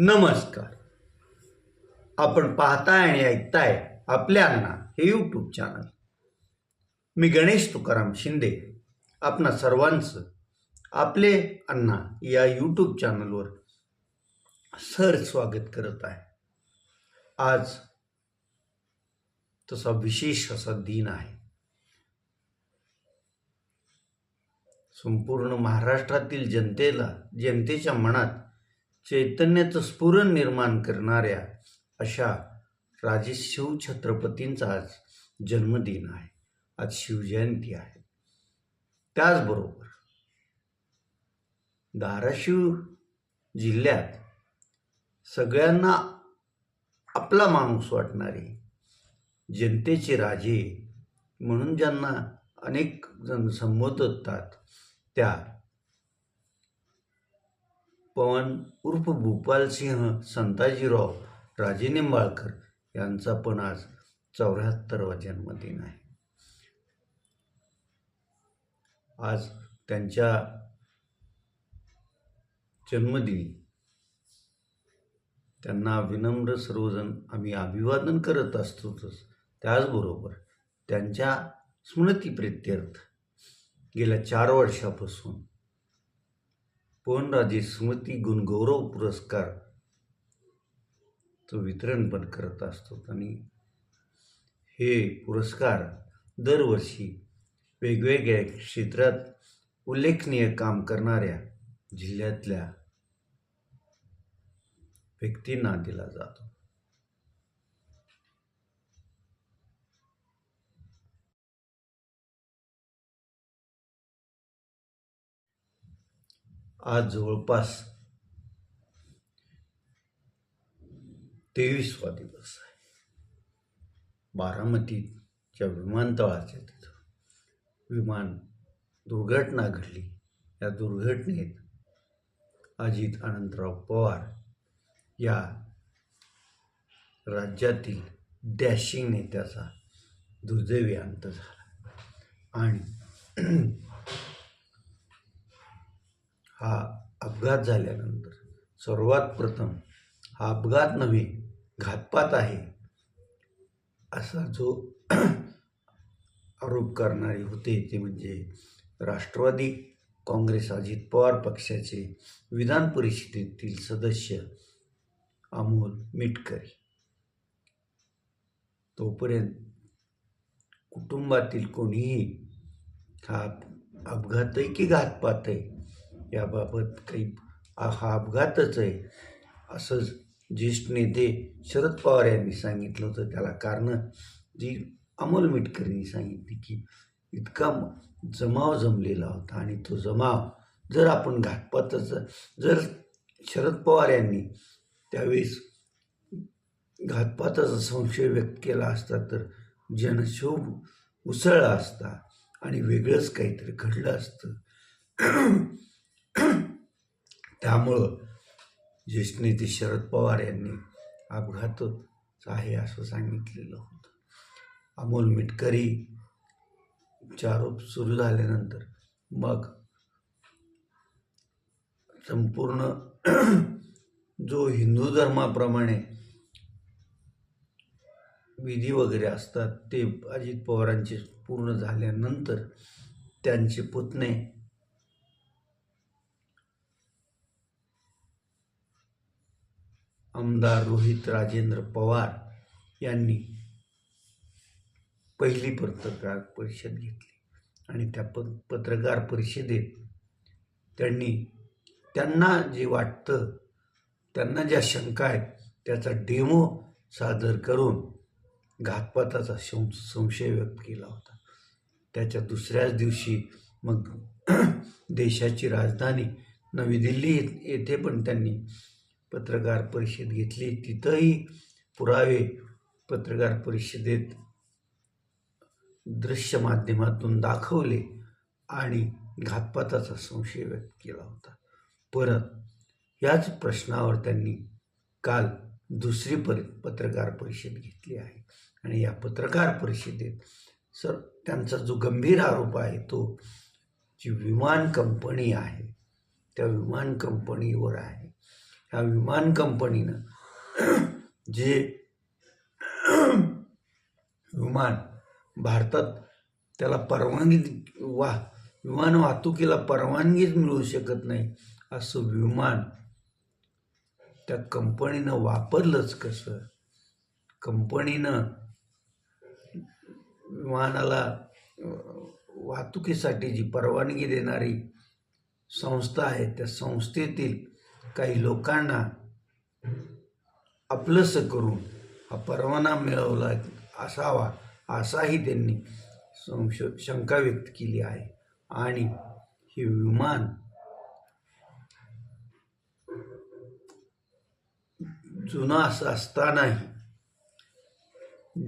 नमस्कार. आपण पाहताय आणि ऐकताय आपल्या अण्णा हे यूट्यूब चॅनल. मी गणेश तुकाराम शिंदे आपणा सर्वांचं आपले अण्णा या यूट्यूब चॅनलवर सर स्वागत करत आहे. आज तसा विशेष असा दिन आहे. संपूर्ण महाराष्ट्रातील जनतेच्या मनात चैतन्याचं स्फुरण निर्माण करणाऱ्या अशा राजे शिवछत्रपतींचा आज जन्मदिन आहे. आज शिवजयंती आहे. त्याचबरोबर धाराशिव जिल्ह्यात सगळ्यांना आपला माणूस वाटणारे जनतेचे राजे म्हणून ज्यांना अनेक जण संबोधतात त्या पवन उर्फ भूपालसिंह संताजीराव राजे निंबाळकर यांचा पण आज 74वा जन्मदिन आहे. आज त्यांच्या जन्मदिनी त्यांना विनम्र सर्वजण आम्ही अभिवादन करत असतोच. त्याचबरोबर त्यांच्या स्मृतिप्रित्यर्थ गेल्या 4 वर्षापासून पवनराजे स्मृती गुणगौरव पुरस्कार वितरण पण करत असतो. आणि हे पुरस्कार दरवर्षी वेगवेगळ्या क्षेत्रात उल्लेखनीय काम करणाऱ्या जिल्ह्यातल्या व्यक्तींना दिला जातो. आज जवळपास 23वा दिवस आहे. बारामतीच्या विमानतळाच्या तिथं विमान दुर्घटना घडली. या दुर्घटनेत अजित अनंतराव पवार या राज्यातील डॅशिंग नेत्याचा दुर्दैवी अंत झाला. आणि हा अपघात झाल्यानंतर सर्वात प्रथम हा अपघात नव्हे घातपात आहे असा जो आरोप करणारे होते ते म्हणजे राष्ट्रवादी काँग्रेस अजित पवार पक्षाचे विधान परिषदेतील सदस्य अमोल मिटकरी. तोपर्यंत कुटुंबातील कोणीही हा अपघात आहे की घातपात आहे याबाबत काही हा अपघातच आहे असंच ज्येष्ठ नेते शरद पवार यांनी सांगितलं होतं. त्याला कारणं जी अमोल मिटकरींनी सांगितली की इतका जमाव जमलेला होता आणि तो जमाव जर आपण घातपाताचा जर शरद पवार यांनी त्यावेळेस घातपाताचा संशय व्यक्त केला असता तर जनक्षोभ उसळला असता आणि वेगळंच काहीतरी घडलं असतं. त्यामुळं ज्येष्ठ नेते शरद पवार यांनी अपघातच आहे असं सांगितलेलं होतं. अमोल मिटकरीचे आरोप सुरू झाल्यानंतर मग संपूर्ण जो हिंदू धर्माप्रमाणे विधी वगैरे असतात ते अजित पवारांचे पूर्ण झाल्यानंतर त्यांचे पुतणे आमदार रोहित राजेंद्र पवार यांनी पहिली पत्रकार परिषद घेतली आणि त्या पत्रकार परिषदेत त्यांना जे वाटतं त्यांना ज्या शंका आहेत त्याचा डेमो सादर करून घातपाताचा संशय व्यक्त केला होता. त्याच्या दुसऱ्याच दिवशी मग देशाची राजधानी नवी दिल्ली येथे पण त्यांनी पत्रकार परिषद घेतली. तिथंही पुरावे पत्रकार परिषदेत दृश्य माध्यमातून दाखवले आणि घातपाताचा संशय व्यक्त केला होता. परत याच प्रश्नावर त्यांनी काल दुसरी पत्रकार परिषद घेतली आहे आणि या पत्रकार परिषदेत त्यांचा जो गंभीर आरोप आहे तो जी विमान कंपनी आहे त्या विमान कंपनीवर आहे. ह्या विमान कंपनीनं जे विमान भारतात त्याला परवानगी विमान वाहतुकीला परवानगीच मिळू शकत नाही असं विमान त्या कंपनीनं वापरलंच कसं? कंपनीनं विमानाला वाहतुकीसाठी जी परवानगी देणारी संस्था आहे त्या संस्थेतील काही लोकांना आपलंसं करून हा परवाना मिळवला असावा असाही त्यांनी शंका व्यक्त केली आहे. आणि हे विमान जुनं असं असतानाही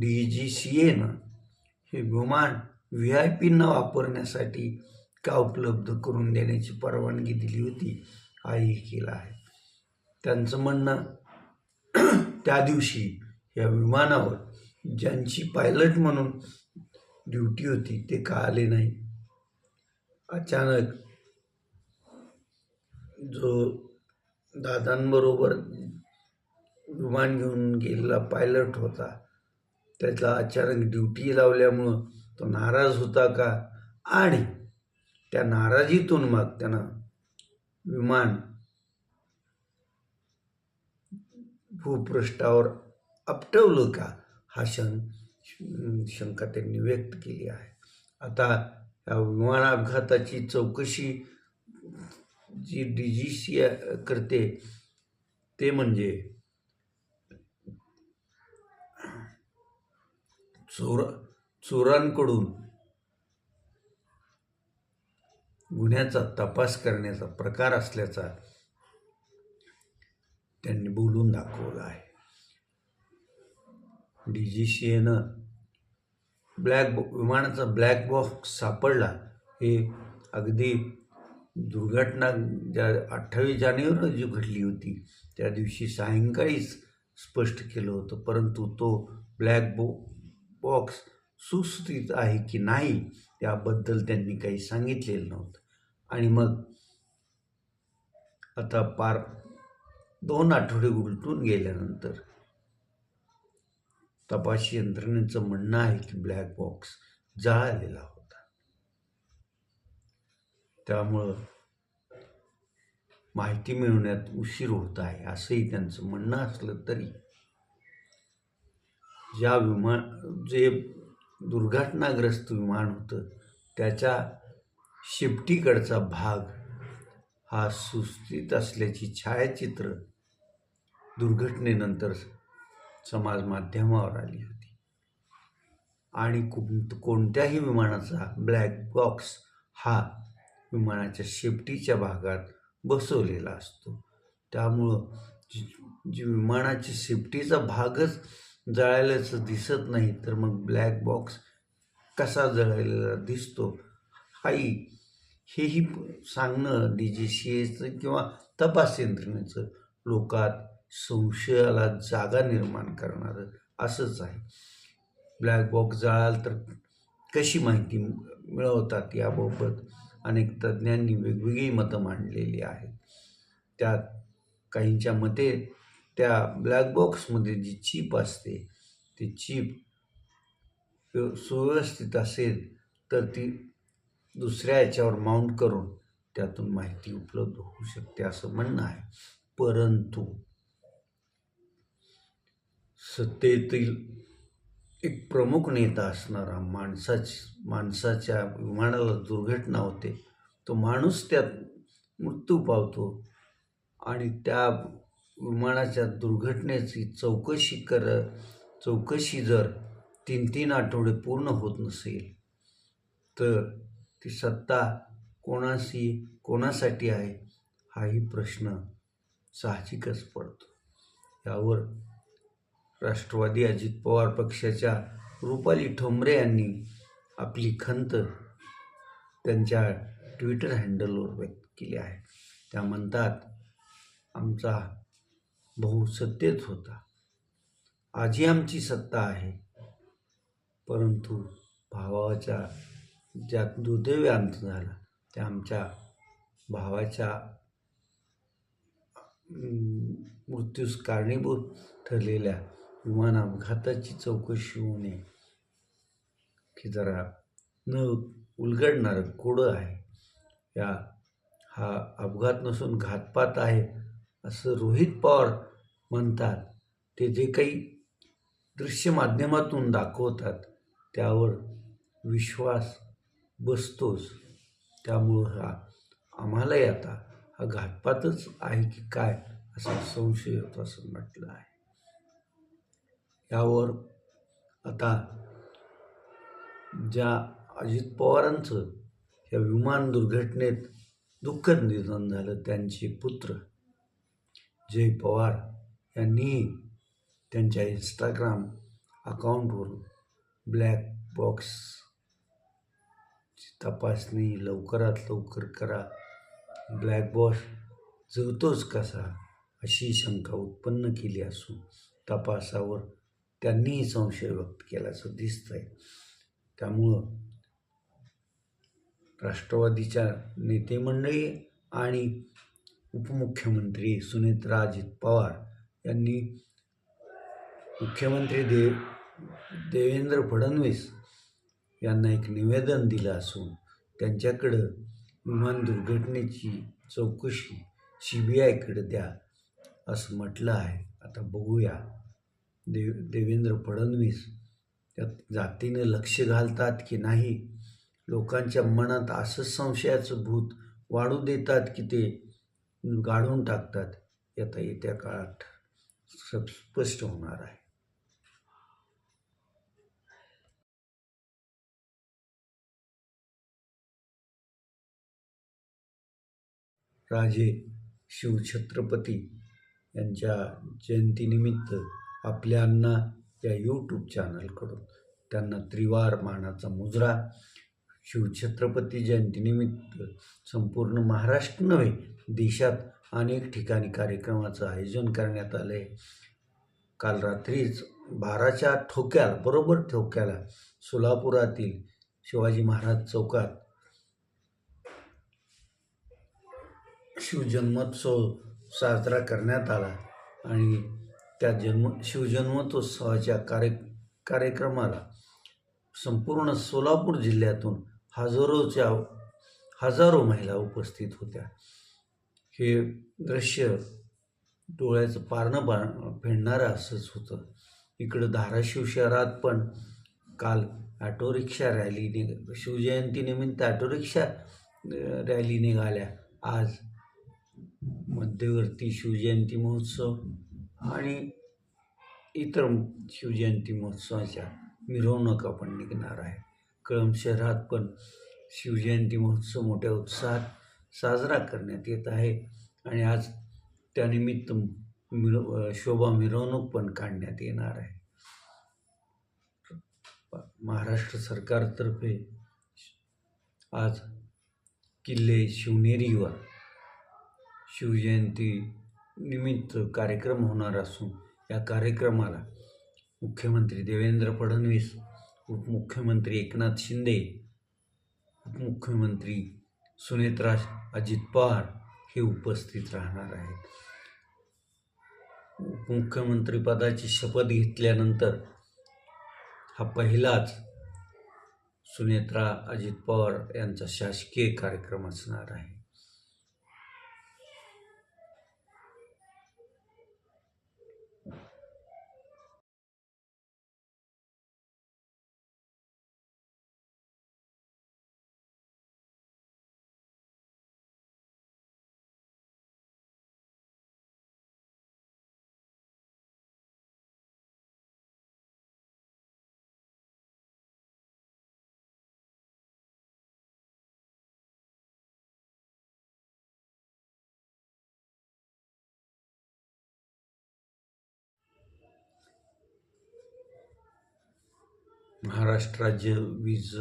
DGCAनं हे विमान VIPंना वापरण्यासाठी का उपलब्ध करून देण्याची परवानगी दिली होती हाही केला आहे. त्यांचं म्हणणं त्या दिवशी या विमानावर ज्यांची पायलट म्हणून ड्युटी होती ते का आले नाही. अचानक जो दादांबरोबर विमान घेऊन गेलेला पायलट होता त्याला अचानक ड्युटी लावल्यामुळं तो नाराज होता का, आणि त्या नाराजीतून मग त्यानं विमान भूपृष्ठावर आपटवलं का, हा शंका त्यांनी व्यक्त केली आहे. आता या विमान अपघाताची चौकशी जी DGCA करते ते म्हणजे चोरांकडून गुन्ह्याचा तपास करण्याचा प्रकार असल्याचा त्यांनी बोलून दाखवलं आहे. DGCAनं विमानाचा ब्लॅक बॉक्स सापडला हे अगदी दुर्घटना ज्या 28 जानेवारी जी घडली होती त्या दिवशी सायंकाळीच स्पष्ट केलं होतं, परंतु तो ब्लॅक बॉक्स सुस्थितीत आहे की नाही त्याबद्दल त्यांनी काही सांगितलेलं नव्हतं. आणि मग आता पार 2 आठवडे उलटून गेल्यानंतर तपास यंत्रणेचं म्हणणं आहे की ब्लॅक बॉक्स जळालेला होता. त्यामुळं माहिती मिळवण्यात उशीर होत आहे असंही त्यांचं म्हणणं असलं तरी जे दुर्घटनाग्रस्त विमान होतं त्याच्या शेपटीकडचा भाग हा सुस्थितीत असल्याची छायाचित्र दुर्घटनेनंतर समाज माध्यमावर आली होती. आणि कोणत्याही विमानाचा ब्लॅक बॉक्स हा विमानाच्या शेपटीच्या भागात बसवलेला असतो. त्यामुळं जी विमानाची शेपटीचा भागच जळाल्याचं दिसत नाही तर मग ब्लॅक बॉक्स कसा जळालेला दिसतो हेही सांगणं DGCAचं किंवा तपास यंत्रणेचं लोकात संशयाला जागा निर्माण करणारं असंच आहे. ब्लॅक बॉक्स जळाला तर कशी माहिती मिळवतात याबाबत अनेक तज्ज्ञांनी वेगवेगळी मतं मांडलेली आहेत. त्यात काहींच्या मते त्या ब्लॅक बॉक्समध्ये जी चिप असते ती चिप सुव्यवस्थित असेल तर ती दुसऱ्या याच्यावर माउंट करून त्यातून माहिती उपलब्ध होऊ शकते असं म्हणणं आहे. परंतु सत्तेतील एक प्रमुख नेता असणारा माणसाच्या विमानाला दुर्घटना होते, तो माणूस त्यात मृत्यू पावतो आणि त्या विमानाच्या दुर्घटनेची चौकशी जर 3 आठवडे पूर्ण होत नसेल तर ती सत्ता कोणासाठी आहे हाही प्रश्न साहजिकच पडतो. यावर राष्ट्रवादी अजित पवार पक्षाच्या रुपाली ठोंबरे यांनी आपली खंत त्यांच्या ट्विटर हँडलवर व्यक्त केली आहे. त्या म्हणतात, आमचा भाऊ सत्तेत होता, आजही आमची सत्ता आहे, परंतु भावाच्या ज्या दुर्दैवी अंत झाला त्या आमच्या भावाच्या मृत्यूस कारणीभूत ठरलेल्या विमान अपघाताची चौकशी होणे की जरा न उलगडणारं कोडं आहे. हा अपघात नसून घातपात आहे असं रोहित पवार म्हणतात. ते जे काही दृश्य माध्यमातून दाखवतात त्यावर विश्वास बसतोच. त्यामुळं आम्हालाही आता हा घातपातच आहे की काय असा संशय होतो असं म्हटलं आहे. यावर आता ज्या अजित पवारांचं या विमान दुर्घटनेत दुःखद निधन झालं, त्यांचे पुत्र जय पवार यांनी त्यांच्या इंस्टाग्राम अकाउंटवरून ब्लॅक बॉक्स तपासणी लवकरात लवकर करा, ब्लॅक बॉक्स जुळतोच कसा अशी शंका उत्पन्न केली असून तपासावर त्यांनीही संशय व्यक्त केल्याचं दिसतंय. त्यामुळं राष्ट्रवादीच्या नेतेमंडळी आणि उपमुख्यमंत्री सुनेत्राजित पवार यांनी मुख्यमंत्री देवेंद्र फडणवीस यांना एक निवेदन दिलं असून त्यांच्याकडं विमान दुर्घटनेची चौकशी CBIकडे द्या असं म्हटलं आहे. आता बघूया देवेंद्र फडणवीस त्यात जातीनं लक्ष घालतात की नाही, लोकांच्या मनात असं संशयाचं भूत वाढू देतात की ते गाडून टाकतात, आता येत्या काळात स्पष्ट होणार आहे. राजे शिवछत्रपती यांच्या जयंतीनिमित्त आपल्या अण्णा या यूट्यूब चॅनलकडून त्यांना त्रिवार मानाचा मुजरा शिवछत्रपती जयंतीनिमित्त संपूर्ण महाराष्ट्र नव्हे देशात अनेक ठिकाणी कार्यक्रमाचं आयोजन करण्यात आलं आहे. काल रात्रीच 12च्या बरोबर ठोक्याला सोलापुरातील शिवाजी महाराज चौकात शिवजन्मोत्सव साजरा करण्यात आला आणि त्या शिवजन्मोत्सवाच्या कार्यक्रमाला संपूर्ण सोलापूर जिल्ह्यातून हजारो महिला उपस्थित होत्या. हे दृश्य डोळ्याचं पारणं फेडणारं असंच होतं. इकडं धाराशिव शहरात पण काल ऑटो रिक्षा रॅली शिवजयंतीनिमित्त ऑटो रिक्षा रॅली निघाल्या. आज मध्यवर्ती शिवजयंती महोत्सव आणि इतर शिवजयंती महोत्सवाच्या मिरवणुका पण निघणार आहे. कळंब शहरात पण शिवजयंती महोत्सव मोठ्या उत्साहात साजरा करण्यात येत आहे आणि आज त्यानिमित्त शोभा मिरवणूक पण काढण्यात येणार आहे. महाराष्ट्र सरकारतर्फे आज किल्ले शिवनेरीवर शिवजयंती निमित्त कार्यक्रम होणार असून या कार्यक्रमाला मुख्यमंत्री देवेंद्र फडणवीस, उपमुख्यमंत्री एकनाथ शिंदे, उपमुख्यमंत्री अजित पवार हे उपस्थित राहणार आहेत. उपमुख्यमंत्रीपदाची शपथ घेतल्यानंतर हा पहिलाच अजित पवार यांचा शासकीय कार्यक्रम असणार आहे. महाराष्ट्र राज्य वीज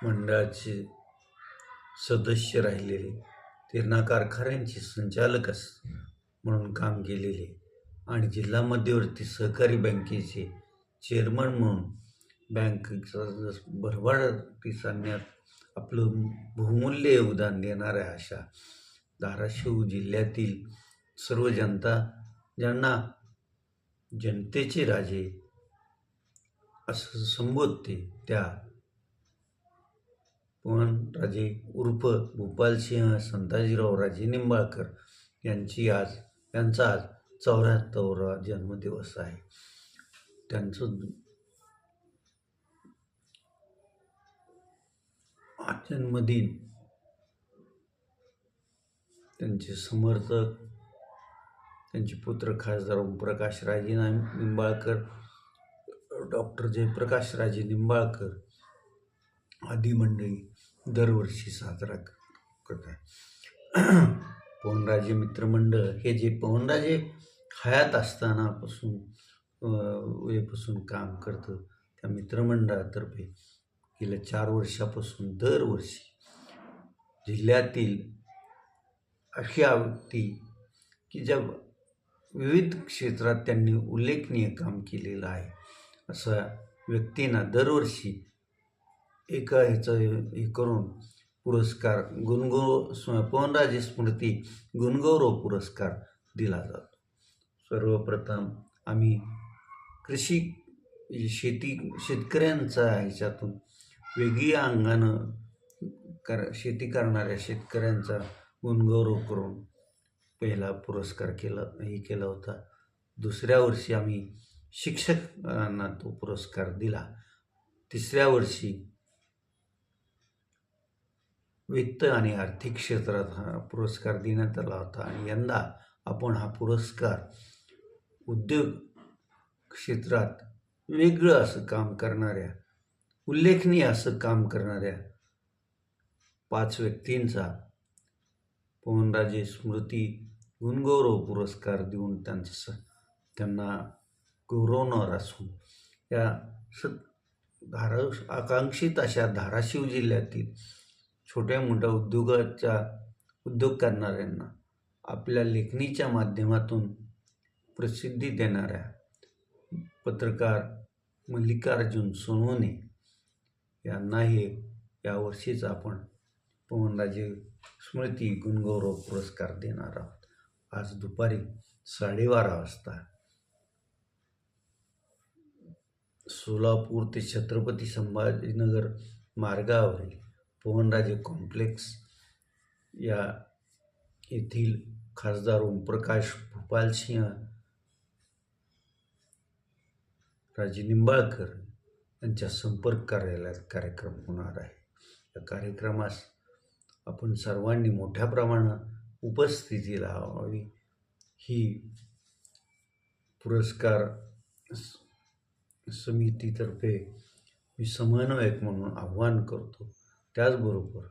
मंडळाचे सदस्य राहिलेले, तेरणा कारखान्यांचे संचालक म्हणून काम केलेले आणि जिल्हा मध्यवर्ती सहकारी बँकेचे चेअरमन म्हणून बँकेचा भरभराटीस आणण्यात आपलं बहुमूल्य योगदान देणाऱ्या अशा धाराशिव जिल्ह्यातील सर्व जनता ज्यांना जनतेचे राजे असं संबोधते त्या पवनराजे उर्फ भूपालसिंह संताजीराव राजे निंबाळकर यांचा आज 74वा जन्मदिवस आहे. त्यांचं हा जन्मदिन त्यांचे समर्थक, त्यांचे पुत्र खासदार ओमप्रकाश राजे निंबाळकर, डॉक्टर जयप्रकाश राजे निंबाळकर आदी मंडळी दरवर्षी साजरा करत आहे. पवनराजे मित्रमंडळ हे जे पवनराजे हयात असतानापासून वेळेपासून काम करतं, त्या मित्रमंडळातर्फे गेल्या 4 वर्षापासून दरवर्षी जिल्ह्यातील अशा व्यक्ती की ज्या विविध क्षेत्रात त्यांनी उल्लेखनीय काम केलेलं आहे अशा व्यक्तींना दरवर्षी एका हे करून पुरस्कार पवनराजे स्मृती गुणगौरव पुरस्कार दिला जातो. सर्वप्रथम आम्ही शेतकऱ्यांचा ह्याच्यातून वेगळी अंगानं शेती करणाऱ्या शेतकऱ्यांचा गुणगौरव करून पहिला पुरस्कार केला होता. दुसऱ्या वर्षी आम्ही शिक्षकांना तो पुरस्कार दिला. तिसऱ्या वर्षी वित्त आणि आर्थिक क्षेत्रात हा पुरस्कार देण्यात आला होता आणि यंदा आपण हा पुरस्कार उद्योग क्षेत्रात वेगळं असं काम करणाऱ्या, उल्लेखनीय असं काम करणाऱ्या 5 व्यक्तींचा पवनराजे स्मृती गुणगौरव पुरस्कार देऊन त्यांना गौरवणार असून या आकांक्षित अशा धाराशिव जिल्ह्यातील छोट्या मोठ्या उद्योग करणाऱ्यांना आपल्या लेखणीच्या माध्यमातून प्रसिद्धी देणाऱ्या पत्रकार मल्लिकार्जुन सोनवणे यांनाही यावर्षीच आपण पवनराजे स्मृती गुणगौरव पुरस्कार देणार आहोत. आज दुपारी 12:30 वाजता सोलापूर ते छत्रपती संभाजीनगर मार्गावरील पवनराजे कॉम्प्लेक्स येथील खासदार ओमप्रकाश भूपालसिंह राजे निंबाळकर यांच्या संपर्क कार्यालयात कार्यक्रम होणार आहे. या कार्यक्रमास आपण सर्वांनी मोठ्या प्रमाणात उपस्थिती लावावी ही पुरस्कार समितीतर्फे मी समन्वयक म्हणून आवाहन करतो. त्याचबरोबर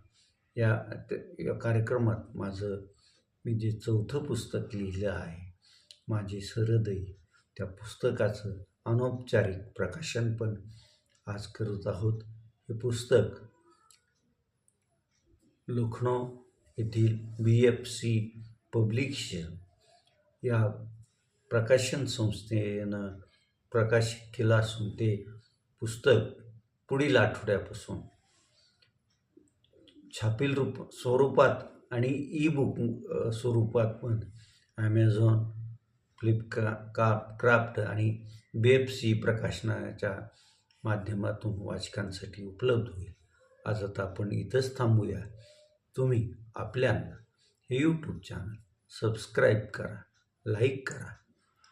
या कार्यक्रमात मी जे 4थं पुस्तक लिहिलं आहे माझे सरहृदय, त्या पुस्तकाचं अनौपचारिक प्रकाशन पण आज करत आहोत. हे पुस्तक लखनौ येथील BFC पब्लिकेशन या प्रकाशन संस्थेनं प्रकाशित केलं असून ते पुस्तक पुढील आठवड्यापासून छापील स्वरूपात आणि ई-बुक स्वरूपात पण ॲमेझॉन, फ्लिपकार्ट आणि BFC प्रकाशनाच्या माध्यमातून वाचकांसाठी उपलब्ध होईल. आज आता आपण इथंच थांबूया. तुम्ही आपल्याला हे यूट्यूब चॅनल सबस्क्राईब करा, लाईक करा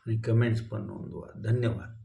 आणि कमेंट्स पण नोंदवा. धन्यवाद.